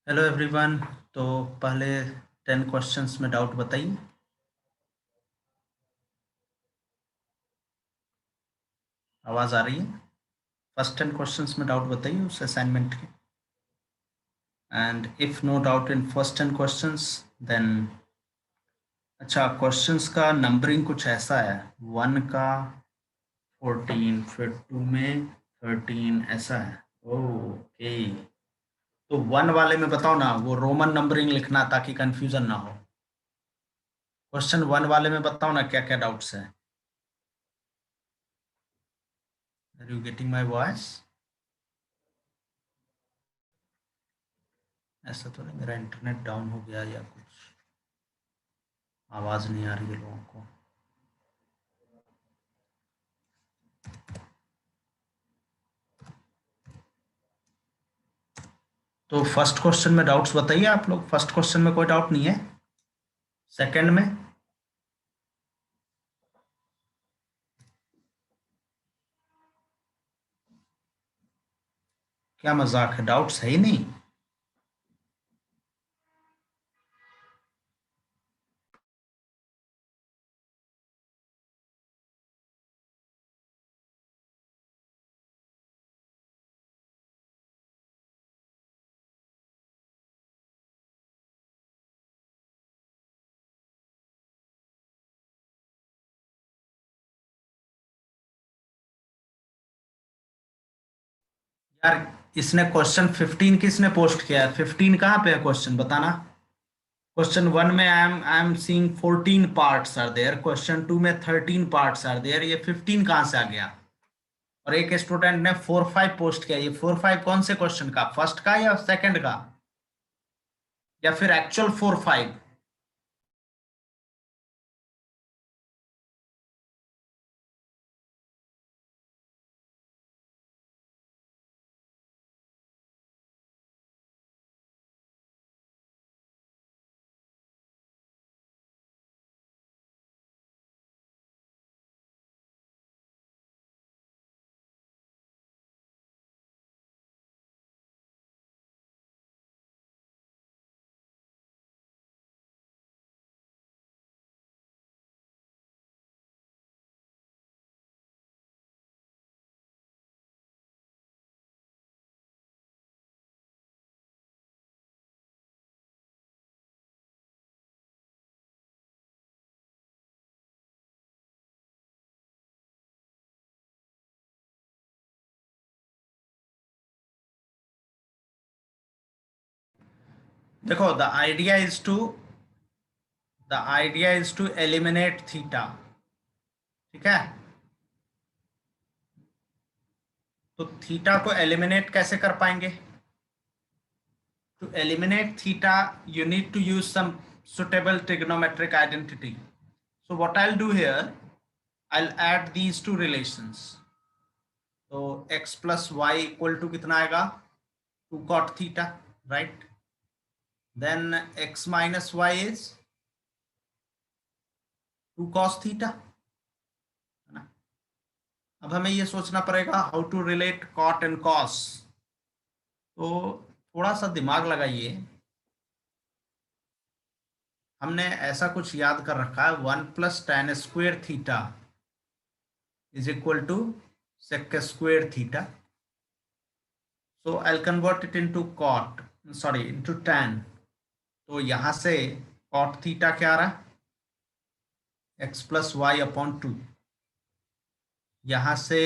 Hello everyone. तो पहले 10 questions में डाउट बताइए। आवाज़ आ रही है? फर्स्ट 10 क्वेश्चंस में डाउट बताइए उस असाइनमेंट के। And if no doubt in first 10 questions then अच्छा, क्वेश्चंस का नंबरिंग कुछ ऐसा है। 1 का 14, फिर 2 में 13, ऐसा है। ओके, तो 1 वाले में बताओ ना, वो रोमन नंबरिंग लिखना ताकि कंफ्यूजन ना हो। क्वेश्चन 1 वाले में बताओ ना क्या क्या डाउट्स हैं। Are you getting my voice? ऐसा तो नहीं मेरा इंटरनेट डाउन हो गया या कुछ आवाज़ नहीं आ रही है लोगों को। तो फर्स्ट क्वेश्चन में डाउट्स बताइए आप लोग। फर्स्ट क्वेश्चन में कोई डाउट नहीं है? सेकंड में? क्या मजाक है, डाउट्स है ही नहीं? यार, इसने क्वेश्चन 15 किसने पोस्ट किया है? 15 कहाँ पे है क्वेश्चन, बताना। क्वेश्चन 1 में I am seeing 14 parts are there, question 2 में 13 पार्ट्स आर देयर, ये 15 कहाँ से आ गया? और एक स्टूडेंट ने 4-5 पोस्ट किया। ये 4-5 कौन से क्वेश्चन का, फर्स्ट का या सेकंड का, या फिर एक्चुअल 4-5? देखो, the idea is to eliminate theta. ठीक है, तो थीटा को एलिमिनेट कैसे कर पाएंगे? To eliminate theta you need to use some suitable trigonometric identity. So what I'll do here, I'll add these two relations. तो x plus y equal to कितना आएगा? 2 cot theta, right? Then x minus y is 2 cos theta, है ना? अब हमें ये सोचना पड़ेगा how to relate cot and cos. तो थोड़ा सा दिमाग लगाइए। हमने ऐसा कुछ याद कर रखा है, 1 + tan² is equal to sec² theta. So I convert it into cot, sorry into tan। तो यहां से कॉट थीटा क्या आ रहा है? x + y/2। यहां से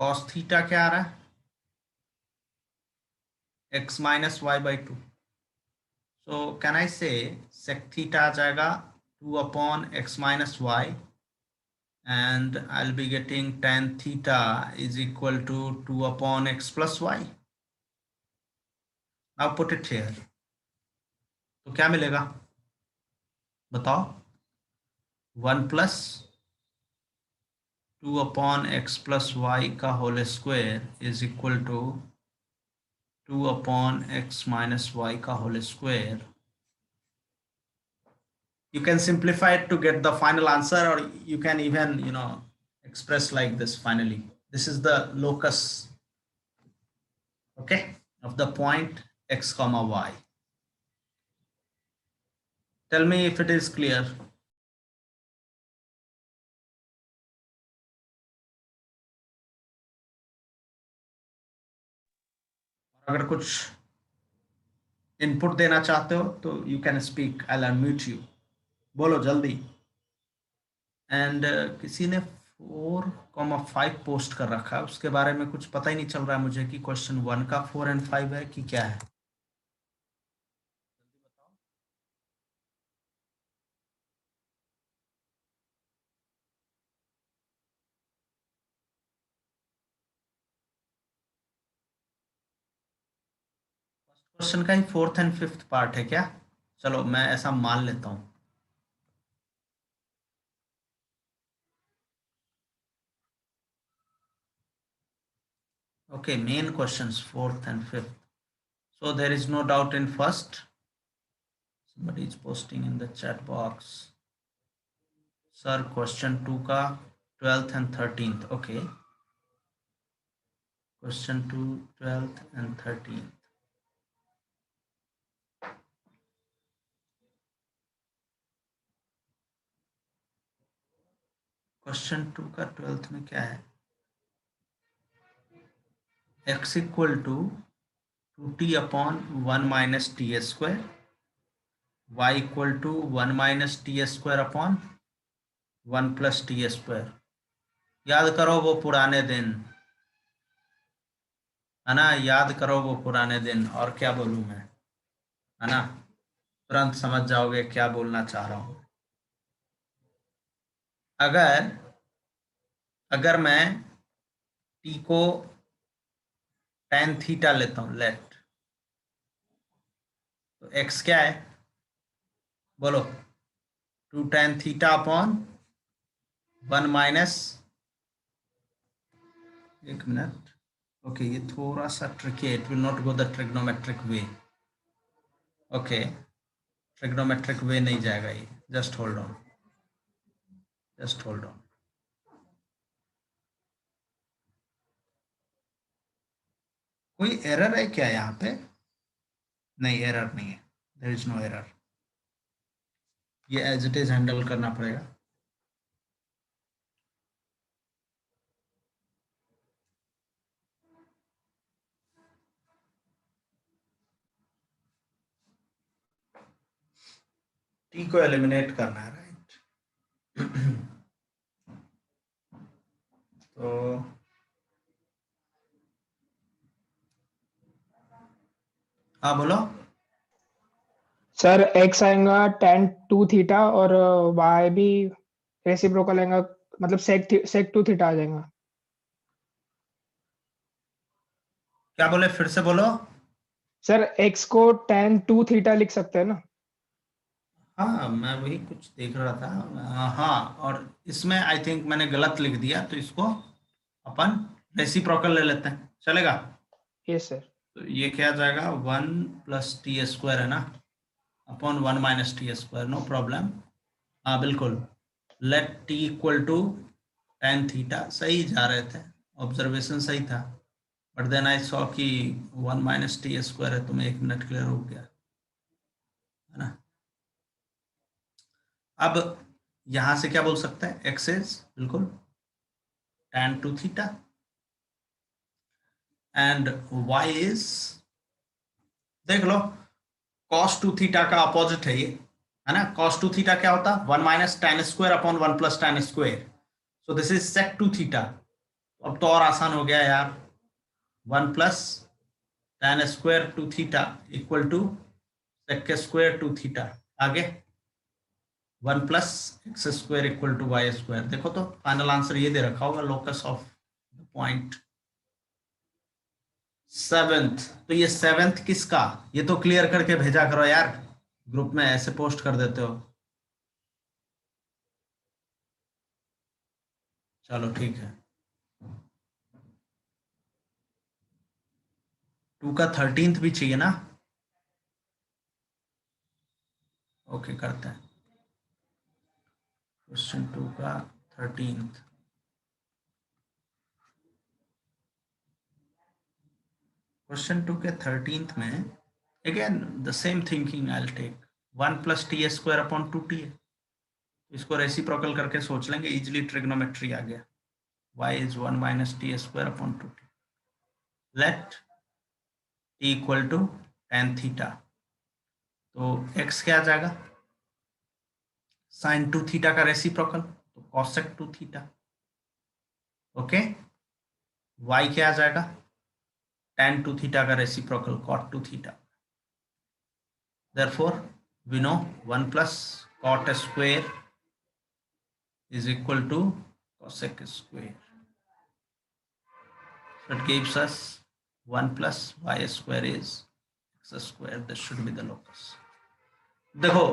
कॉस थीटा क्या आ रहा है? x - y/2। So can I से sec थीटा आ जाएगा 2/x - y, and I'll be getting tan theta is equal to 2/x + y. Now put it here. तो क्या मिलेगा बताओ? 1 + 2/x + y का whole square is equal to 2/x - y का whole square. You can simplify it to get the final answer, or you can even express like this. Finally, this is the locus okay, of the point x comma y. Tell me if it is clear. अगर कुछ input देना चाहते हो तो you can speak, I will unmute you, बोलो जल्दी। And किसी ने 4,5 पोस्ट कर रखा है, उसके बारे में कुछ पता ही नहीं चल रहा है मुझे कि क्वेश्चन 1 का 4 एंड 5 है कि क्या है। क्वेश्चन का ही 4th एंड 5th पार्ट है क्या? चलो मैं ऐसा मान लेता हूँ। Okay, main questions 4th and 5th. So there is no doubt in first. Somebody is posting in the chat box. Sir, question 2 का 12th and 13th. Okay. Question 2, 12th and 13th. Question 2 का 12th में क्या है? X equal to 2t upon 1 minus t square. Y equal to 1 minus t square upon 1 plus t square. याद करो वो पुराने दिन, है ना? याद करो वो पुराने दिन। और क्या बोलूं मैं, है ना? तुरंत समझ जाओगे क्या बोलना चाह रहा हूं। अगर अगर मैं t को tan थीटा लेता हूं, लेट, तो x क्या है बोलो? 2 tan थीटा अपॉन 1 माइनस, एक मिनट, ओके ये थोड़ा सा ट्रिकी है, it will not go the trigonometric way. Okay, trigonometric way नहीं जाएगा ये, just hold on, just hold on. कोई एरर है क्या यहाँ पे? नहीं, एरर नहीं है, देयर इज नो एरर। ये एज इट इज हैंडल करना पड़ेगा। टी को एलिमिनेट करना है, राइट? तो हाँ बोलो। सर एक्स आएगा tan 2 थीटा और वाई भी रेसिप्रोकल आएगा, मतलब सेक 2 थीटा आ जाएगा। क्या बोले, फिर से बोलो। सर एक्स को tan 2 थीटा लिख सकते हैं ना? हाँ, मैं वही कुछ देख रहा था। हाँ, और इसमें आई थिंक मैंने गलत लिख दिया, तो इसको अपन रेसिप्रोकल ले लेते हैं, चलेगा? Yes sir. तो ये क्या आ जाएगा, 1 प्लस टी स्क्वायर है ना, upon 1 minus t square, no problem. हाँ बिल्कुल, let t equal to tan theta, सही जा रहे थे, ऑब्जर्वेशन सही था। बट देन आई सॉ कि 1 माइनस टी स्क्वायर है, तो मैं 1 मिनट के लिए रुक गया, है ना? अब यहां से क्या बोल सकते हैं, एक्स इज बिल्कुल tan 2 theta and y is, देख लो, cos 2 थीटा का अपोजिट है ये, है ना? cos 2 थीटा क्या होता है, 1 minus tan square upon 1 plus tan square, so this is sec 2 theta. अब तो और आसान हो गया यार, 1 plus tan square 2 theta equal to sec square 2 theta. आगे 1 plus x square equal to y square. देखो तो फाइनल आंसर ये दे रखा होगा, locus of the point 7th। तो ये 7th किसका, ये तो क्लियर करके भेजा करो यार, ग्रुप में ऐसे पोस्ट कर देते हो। चलो ठीक है, 2 का 13th भी चाहिए ना? ओके, करते हैं क्वेश्चन 2 का 13th। क्वेश्चन 2 के 13th में again the same thinking I will take 1 plus t square upon 2 t. इसको रेसिप्रोकल करके सोच लेंगे, इजिली ट्रिग्नोमेट्री आ गया। y is 1 minus t square upon 2t. Let t equal to tan theta. तो x क्या आ जाएगा, sin 2 थीटा का reciprocal तो cosec 2 थीटा। ओके, y क्या आ जाएगा, tan 2 थीटा का reciprocal cot 2 theta. Therefore we know 1 plus cot square is equal to cosec square. So it gives us 1 plus y square is x square. This should be the locus. देखो,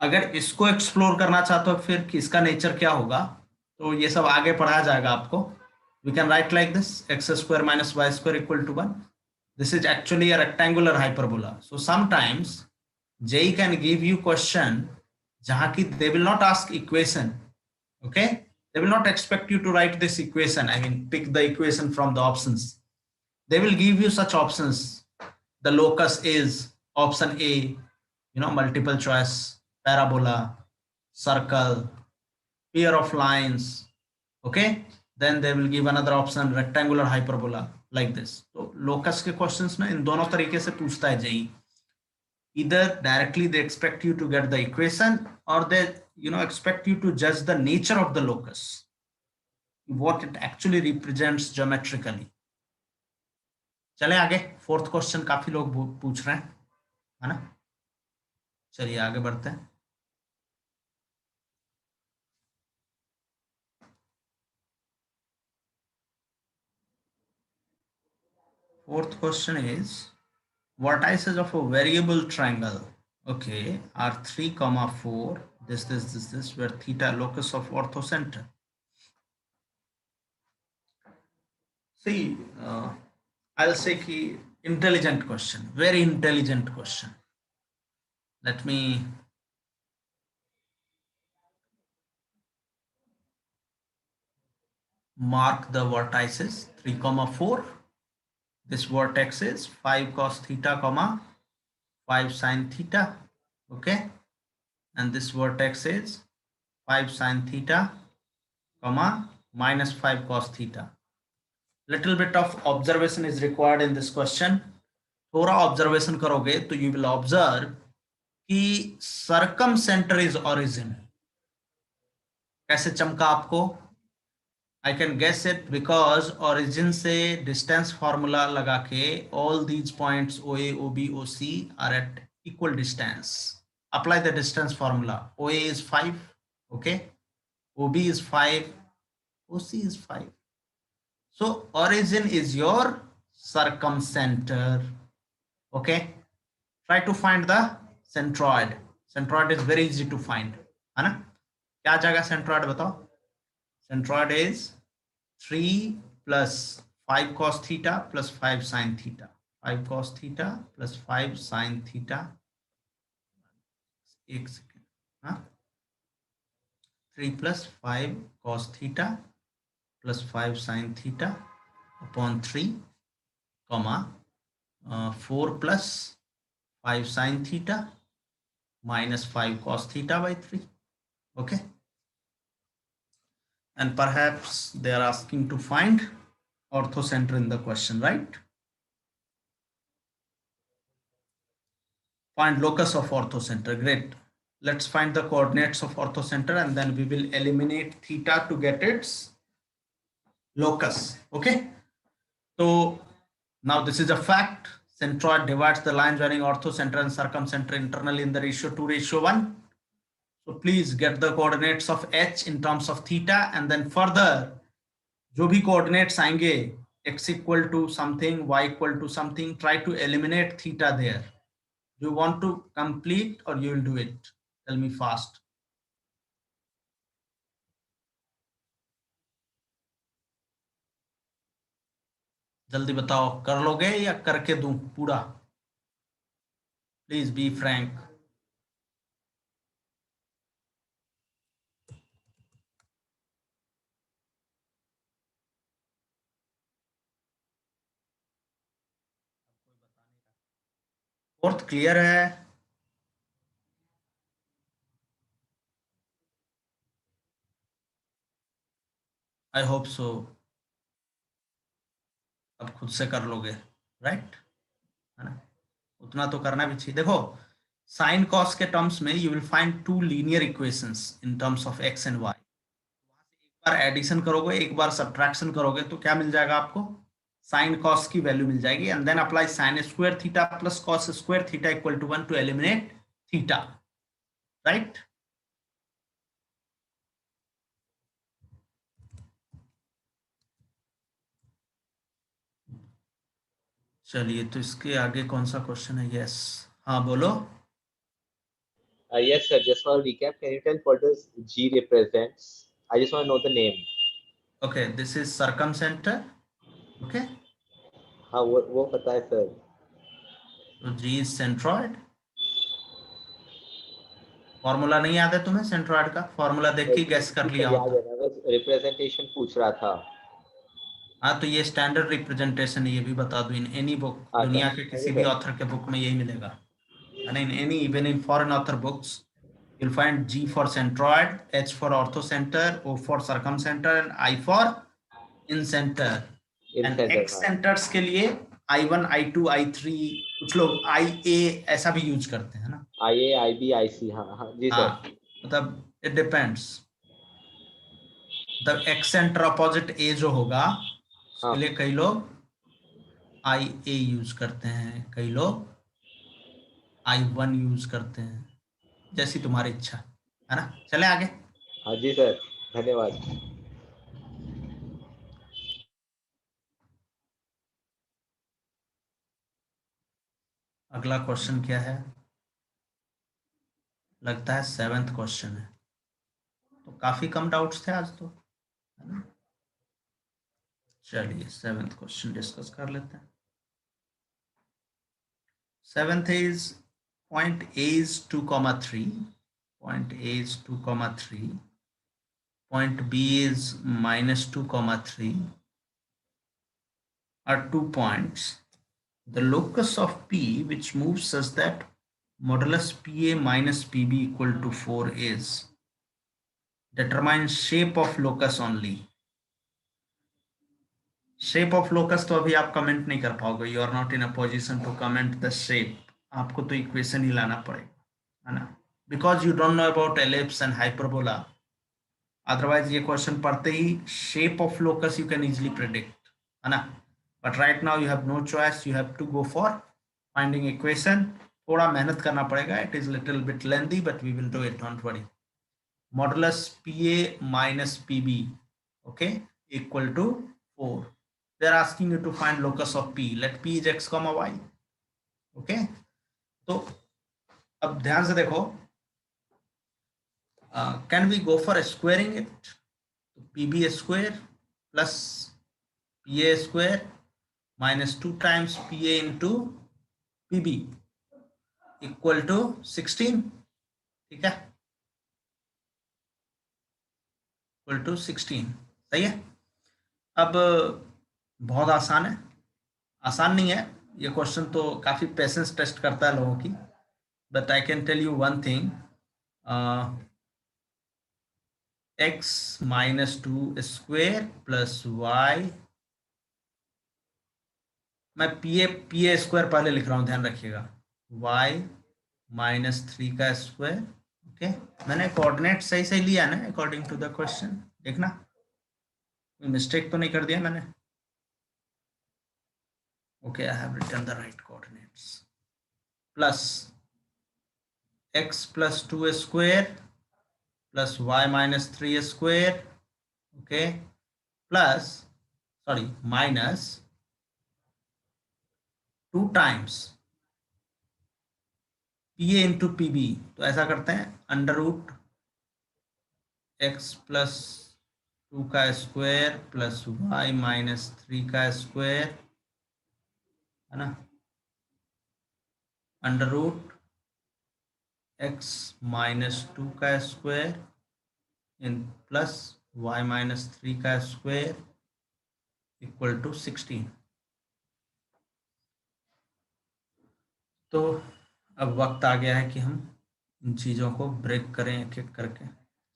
अगर इसको explore करना चाहते हो फिर इसका nature क्या होगा, तो ये सब आगे पढ़ाया जाएगा आपको। We can write like this, x square minus y square equal to 1। This is actually a rectangular hyperbola. So sometimes JEE can give you question जहां की they will not ask equation, okay, they will not expect you to write this equation, I mean pick the equation from the options. They will give you such options. The locus is option A, multiple choice, parabola, circle, pair of lines. Okay, then they will give another option, rectangular hyperbola, like this. तो locus के questions ना इन दोनों तरीके से पूछता है JEE. Either directly they expect you to get the equation, or they expect you to judge the nature of the locus, what it actually represents geometrically. चले आगे, फोर्थ क्वेश्चन काफी लोग पूछ रहे हैं, है ना। चलिए आगे बढ़ते हैं। Fourth question is vertices of a variable triangle, okay, are 3, 4, this where theta locus of orthocenter. See, I'll say ki intelligent question, very intelligent question. Let me mark the vertices 3, 4. This vertex is 5 cos theta, 5 sin theta, okay, and this vertex is 5 sin theta, minus 5 cos theta. Little bit of observation is required in this question. थोड़ा observation करोगे तो you will observe कि सरकम centre is origin. कैसे चमका आपको, I can guess it because origin से distance formula लगा के all these points O A O B O C are at equal distance. Apply the distance formula, O A is 5, okay, O B is 5, O C is 5. So origin is your circumcenter. Okay, try to find the centroid. Centroid is very easy to find, है ना। क्या जाएगा centroid बताओ। Centroid is 3 plus 5 cos theta plus 5 sin theta. 5 cos theta plus 5 sin theta. एक second, हाँ, 3 plus 5 cos theta plus 5 sin theta upon 3, 4 plus 5 sin theta minus 5 cos theta by 3. Okay, and perhaps they are asking to find orthocenter in the question, right? Find locus of orthocenter. Great. Let's find the coordinates of orthocenter and then we will eliminate theta to get its locus. Okay, so now this is a fact. Centroid divides the line joining orthocenter and circumcenter internally in the ratio 2:1. So please get the coordinates of h in terms of theta, and then further जो भी coordinates आएंगे, x equal to something, y equal to something, try to eliminate theta there. Do you want to complete or you will do it? Tell me fast. जल्दी बताओ, कर लोगे या करके दूं पूरा? Please be frank. Fourth clear है? I hope so. अब खुद से कर लोगे, राइट? है ना? उतना तो करना भी चाहिए। देखो, साइन कॉस के टर्म्स में you will find two linear equations in terms of x and y. एक बार एडिशन करोगे, एक बार सब्ट्रैक्शन करोगे, तो क्या मिल जाएगा आपको? साइन कॉस की वैल्यू मिल जाएगी, and then apply sine square theta plus cos square theta equal to 1 to eliminate theta, right? चलिए, तो इसके आगे कौन सा क्वेश्चन है? यस, हाँ बोलो। Yes, sir. Just for a recap, can you tell what does G represents? I just want to know the name. Okay, this is circumcenter. Okay, हाँ वो पता है सर. तो G is centroid. फॉर्मूला नहीं याद है तुम्हें सेंट्रॉइड का? फॉर्मूला देख के गैस कर लिया याद होता। है ना, बस रिप्रेजेंटेशन पूछ रहा था. हाँ, तो ये स्टैंडर्ड रिप्रेजेंटेशन है, ये भी बता दूं, इन एनी बुक, दुनिया के किसी भी ऑथर के बुक में यही मिलेगा। and in any, even in foreign author books, you'll find G for centroid, H for orthocenter, O for circumcenter, and I for incenter. And X centers के लिए I1, I2, I3, कुछ लोग IA ऐसा भी use करते हैं ना? IA, IB, IC. हाँ जी सर. हाँ, मतलब it depends. The X center opposite A जो होगा, उसके लिए कई लोग IA यूज करते हैं, कई लोग I1 यूज करते हैं, जैसी तुम्हारी इच्छा है ना? चले आगे। हाँ जी सर, धन्यवाद. अगला क्वेश्चन क्या है? लगता है 7th क्वेश्चन है। तो काफी कम डाउट्स थे आज तो, है ना? चलिए 7th क्वेश्चन डिस्कस कर लेते हैं। 7th is point A is 2,3, point A is 2,3, point B is minus 2,3 are 2 points. The locus of P which moves such that modulus PA minus PB equal to 4 is determine shape of locus only. Shape of locus तो अभी आप comment नहीं कर पाओगे, you are not in a position to comment the shape. आपको तो equation ही लाना पड़ेगा, है ना? Because you don't know about ellipse and hyperbola. Otherwise ये क्वेश्चन पढ़ते ही shape of locus you can easily predict, है ना? But right now you have no choice, you have to go for finding equation. थोड़ा मेहनत करना पड़ेगा, it is little bit lengthy but we will do it, don't worry. Modulus PA minus PB, okay, equal to 4. They are asking you to find locus of P. Let P is x comma y. Okay, तो अब ध्यान से देखो, can we go for squaring it? PB square plus PA square minus 2 times PA into PB equal to 16. ठीक है, equal to 16, सही है। अब बहुत आसान है, आसान नहीं है ये क्वेश्चन, तो काफी पेशेंस टेस्ट करता है लोगों की। But I can tell you one thing, x minus 2 square plus y, मैं पी ए स्क्वायर पहले लिख रहा हूँ, ध्यान रखिएगा, y माइनस 3 का स्क्वायर। ओके, मैंने कोऑर्डिनेट सही सही लिया ना अकॉर्डिंग टू द क्वेश्चन, देखना कोई मिस्टेक तो नहीं कर दिया मैंने। Okay, I have written the right coordinates. Plus x plus 2 square plus y minus 3 square, okay, plus, sorry, minus 2 times PA into PB। तो ऐसा करते हैं, अंडर रूट x प्लस 2 का स्क्वायर प्लस y माइनस 3 का square, है ना, under root x minus 2 का square in plus y minus 3 का स्क्वायर इक्वल टू 16। तो अब वक्त आ गया है कि हम इन चीज़ों को ब्रेक करें एक एक करके.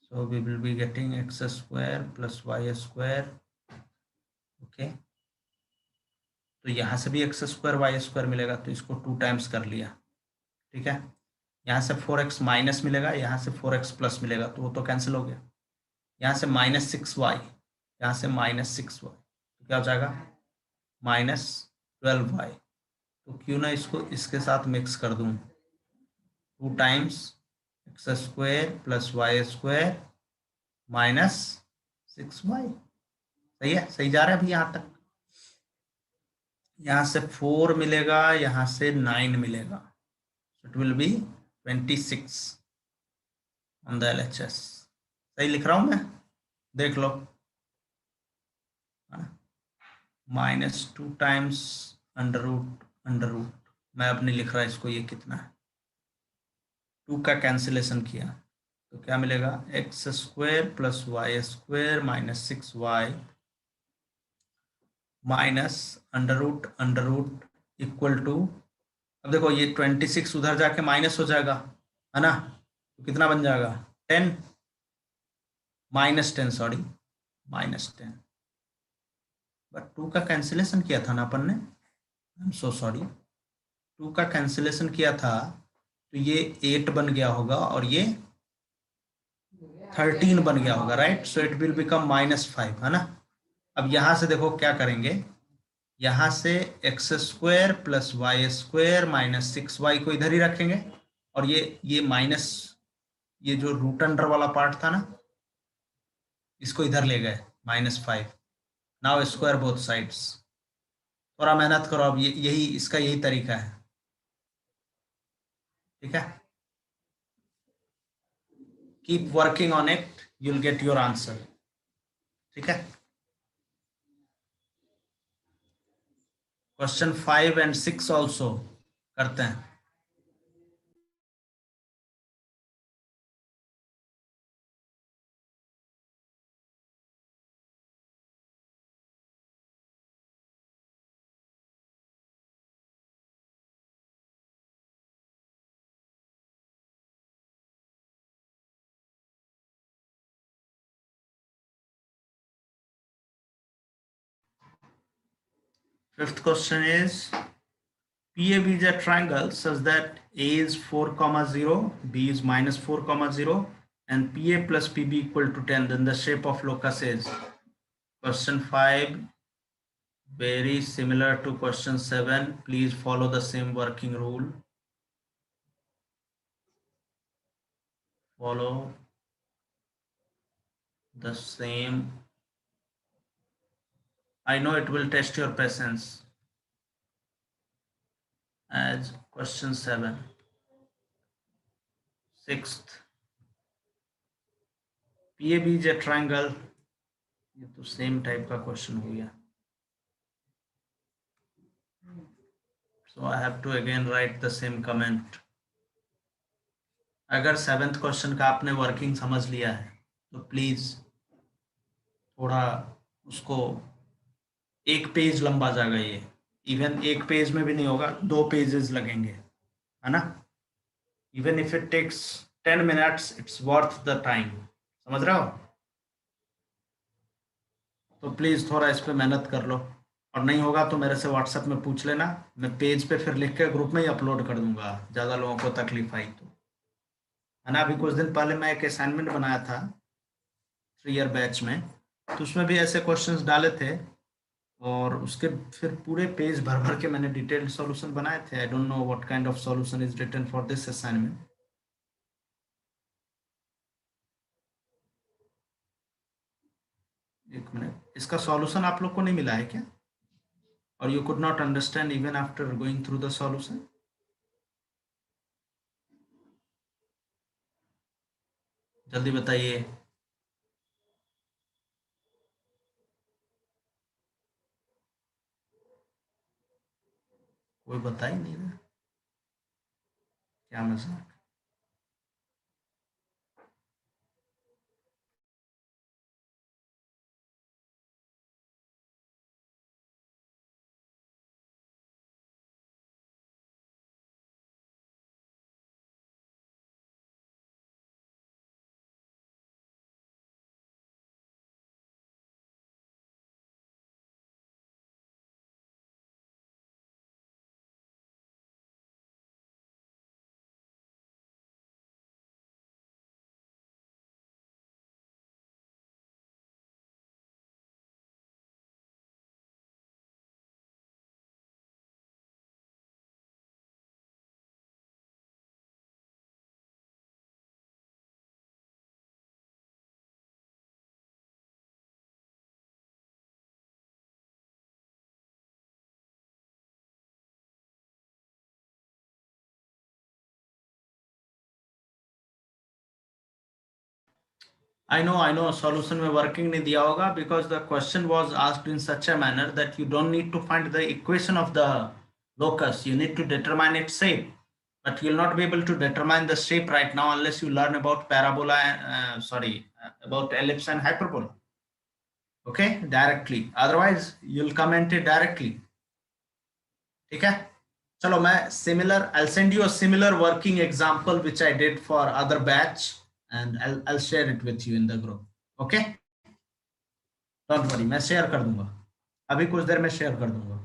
So we will be getting x square plus y square. Okay, तो यहाँ से भी एक्स स्क्वायर वाई स्क्वायर मिलेगा, तो इसको 2 टाइम्स कर लिया. ठीक है, यहाँ से 4x माइनस मिलेगा, यहाँ से 4x प्लस मिलेगा, तो वो तो कैंसिल हो गया. यहाँ से -6y, यहाँ से -6y, तो क्या हो जाएगा -12y. तो क्यों ना इसको इसके साथ मिक्स कर दूं. 2 times x square plus y square -6y. सही है, सही जा रहा है अभी यहाँ तक. यहाँ से 4 मिलेगा, यहाँ से 9 मिलेगा, it will be 26 on the LHS. सही लिख रहा हूँ मैं, देख लो. -2 टाइम्स अंडर रूट. मैं अब नहीं लिख रहा इसको, ये कितना है. 2 का कैंसिलेशन किया तो क्या मिलेगा, x square plus y square -6y minus under root equal to. अब देखो ये 26 उधर जाके माइनस हो जाएगा, है ना, तो कितना बन जाएगा 10, -10 सॉरी, -10. बट 2 का कैंसिलेशन किया था ना अपन ने, आई एम सो सॉरी. 2 का कैंसिलेशन किया था तो ये 8 बन गया होगा और ये 13 बन गया होगा, right. So it will become -5, है ना. अब यहाँ से देखो क्या करेंगे, यहाँ से x square plus y square -6y को इधर ही रखेंगे, और ये माइनस, ये जो रूट अंडर वाला पार्ट था ना, इसको इधर ले गए, -5. Now square both sides. थोड़ा मेहनत करो, अब यही इसका यही तरीका है. ठीक है, keep working on it, you will get your answer. ठीक है, क्वेश्चन 5 एंड 6 ऑल्सो करते हैं. Fifth question is, PAB is a triangle such that A is 4,0, B is -4,0, and PA plus PB equal to 10. Then the shape of locus is. Question 5, very similar to question 7. Please follow the same working rule. Follow the same. I know it will test your patience as question 7. Sixth, PAB is a triangle. ये तो same type का question हो गया. So I have to again write the same comment. अगर 7th question का आपने working समझ लिया है तो प्लीज थोड़ा उसको, एक पेज लंबा जाएगा ये, इवन एक पेज में भी नहीं होगा, 2 पेजेस लगेंगे, है ना. Even if it takes 10 minutes, it's worth the time. समझ रहे हो, तो प्लीज थोड़ा इस पे मेहनत कर लो, और नहीं होगा तो मेरे से व्हाट्सएप में पूछ लेना, मैं पेज पे फिर लिख के ग्रुप में ही अपलोड कर दूंगा, ज़्यादा लोगों को तकलीफ आई तो, है ना. अभी कुछ दिन पहले मैं एक असाइनमेंट बनाया था 3 ईयर बैच में, तो उसमें भी ऐसे क्वेश्चंस डाले थे, और उसके फिर पूरे पेज भर भर के मैंने डिटेल्ड सॉल्यूशन बनाए थे. I don't know what kind of solution is written for this assignment. एक मिनट, इसका सॉल्यूशन आप लोग को नहीं मिला है क्या, और you could not understand even after going through the solution. जल्दी बताइए, कोई बता ही नहीं रहा, क्या मजाक. I know solution में working नहीं दिया होगा because the question was asked in such a manner that you don't need to find the equation of the locus. You need to determine its shape, but you'll not be able to determine the shape right now unless you learn about parabola and about ellipse and hyperbola. Okay, directly. Otherwise, you'll comment it directly. ठीक है? चलो मैं similar. I'll send you a similar working example which I did for other batch. And I'll share it with you in the group. Okay, don't worry, मैं share कर दूंगा, अभी कुछ देर में शेयर कर दूंगा.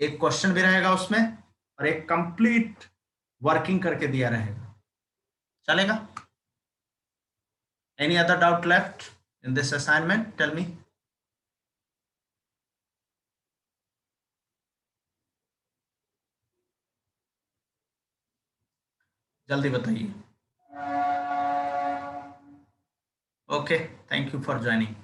एक क्वेश्चन भी रहेगा उसमें और एक कंप्लीट वर्किंग करके दिया रहेगा. चलेगा? Any other doubt left in this assignment? Tell me. जल्दी बताइए. Okay, thank you for joining.